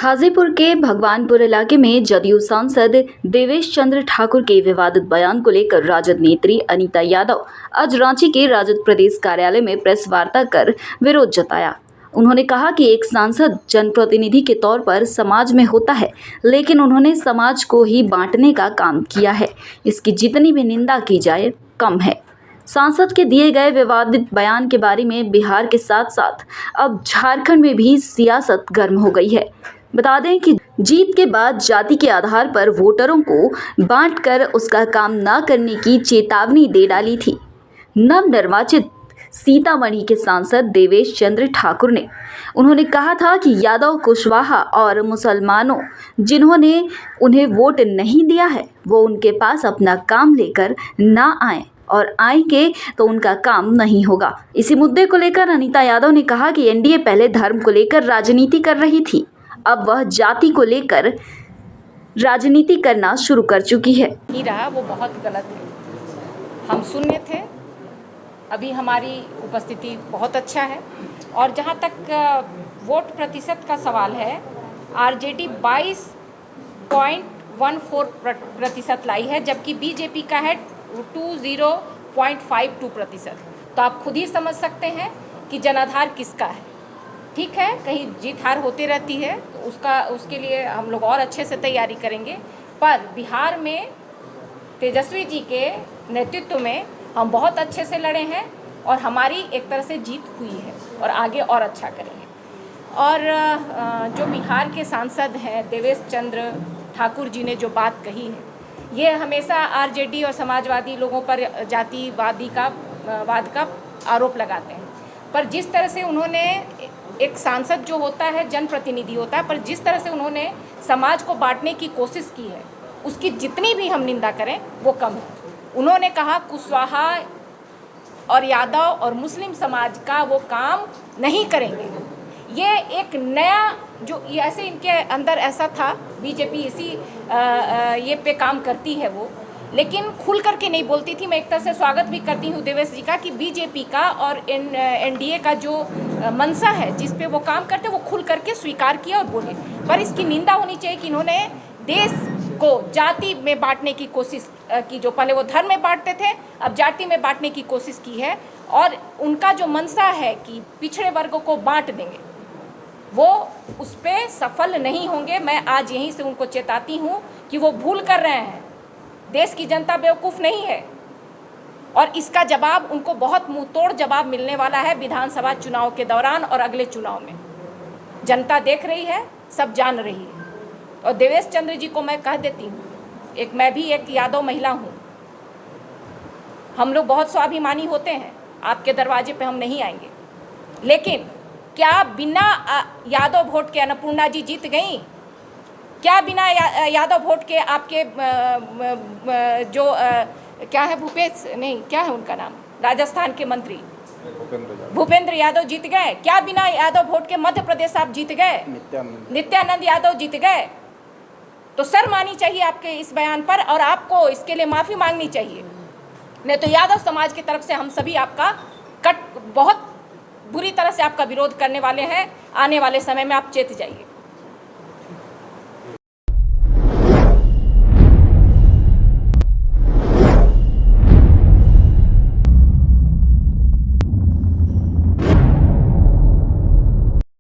हाजीपुर के भगवानपुर इलाके में जदयू सांसद देवेश चंद्र ठाकुर के विवादित बयान को लेकर राजद नेत्री अनीता यादव आज रांची के राजद प्रदेश कार्यालय में प्रेस वार्ता कर विरोध जताया। उन्होंने कहा कि एक सांसद जनप्रतिनिधि के तौर पर समाज में होता है, लेकिन उन्होंने समाज को ही बांटने का काम किया है। इसकी जितनी भी निंदा की जाए कम है। सांसद के दिए गए विवादित बयान के बारे में बिहार के साथ साथ अब झारखंड में भी सियासत गर्म हो गई है। बता दें कि जीत के बाद जाति के आधार पर वोटरों को बांटकर उसका काम न करने की चेतावनी दे डाली थी नवनिर्वाचित सीतामढ़ी के सांसद देवेश चंद्र ठाकुर ने। उन्होंने कहा था कि यादव, कुशवाहा और मुसलमानों जिन्होंने उन्हें वोट नहीं दिया है वो उनके पास अपना काम लेकर ना आए और आएंगे तो उनका काम नहीं होगा। इसी मुद्दे को लेकर अनीता यादव ने कहा कि एनडीए पहले धर्म को लेकर राजनीति कर रही थी, अब वह जाति को लेकर राजनीति करना शुरू कर चुकी है। नहीं रहा, वो बहुत गलत है। हम शून्य थे, अभी हमारी उपस्थिति बहुत अच्छा है। और जहाँ तक वोट प्रतिशत का सवाल है, आरजेडी 22.14% लाई है, जबकि बीजेपी का है 20.52%। तो आप खुद ही समझ सकते हैं कि जनाधार किसका है। ठीक है, कहीं जीत हार होती रहती है, तो उसके लिए हम लोग और अच्छे से तैयारी करेंगे। पर बिहार में तेजस्वी जी के नेतृत्व में हम बहुत अच्छे से लड़े हैं और हमारी एक तरह से जीत हुई है और आगे और अच्छा करेंगे। और जो बिहार के सांसद हैं देवेश चंद्र ठाकुर जी ने जो बात कही है, ये हमेशा आरजेडी और समाजवादी लोगों पर जातिवादी का वाद का आरोप लगाते हैं। पर जिस तरह से उन्होंने, एक सांसद जो होता है जनप्रतिनिधि होता है, पर जिस तरह से उन्होंने समाज को बांटने की कोशिश की है, उसकी जितनी भी हम निंदा करें वो कम है। उन्होंने कहा कुशवाहा और यादव और मुस्लिम समाज का वो काम नहीं करेंगे। ये एक नया जो ऐसे इनके अंदर ऐसा था, बीजेपी इसी ये पे काम करती है वो, लेकिन खुल करके नहीं बोलती थी। मैं एक तरह से स्वागत भी करती हूँ देवेश जी का कि बीजेपी का और एनडीए का जो मंशा है जिस पे वो काम करते वो खुल करके स्वीकार किया और बोले। पर इसकी निंदा होनी चाहिए कि इन्होंने देश को जाति में बांटने की कोशिश की। जो पहले वो धर्म में बांटते थे, अब जाति में बांटने की कोशिश की है। और उनका जो मंशा है कि पिछड़े वर्ग को बांट देंगे, वो उस पर सफल नहीं होंगे। मैं आज यहीं से उनको चेताती हूँ कि वो भूल कर रहे हैं। देश की जनता बेवकूफ़ नहीं है और इसका जवाब उनको बहुत मुंह तोड़ जवाब मिलने वाला है विधानसभा चुनाव के दौरान और अगले चुनाव में। जनता देख रही है, सब जान रही है। और देवेश चंद्र जी को मैं कह देती हूँ, मैं भी एक यादव महिला हूँ। हम लोग बहुत स्वाभिमानी होते हैं, आपके दरवाजे पे हम नहीं आएंगे। लेकिन क्या बिना यादव वोट के अन्नपूर्णा जी जीत गई? क्या बिना यादव वोट के आपके जो क्या है भूपेश नहीं क्या है उनका नाम, राजस्थान के मंत्री भूपेंद्र यादव जीत गए? क्या बिना यादव वोट के मध्य प्रदेश आप जीत गए? नित्यानंद यादव जीत गए? तो शर्म आनी चाहिए आपके इस बयान पर और आपको इसके लिए माफ़ी मांगनी चाहिए। नहीं तो यादव समाज की तरफ से हम सभी आपका बहुत बुरी तरह से आपका विरोध करने वाले हैं। आने वाले समय में आप चेत जाइए।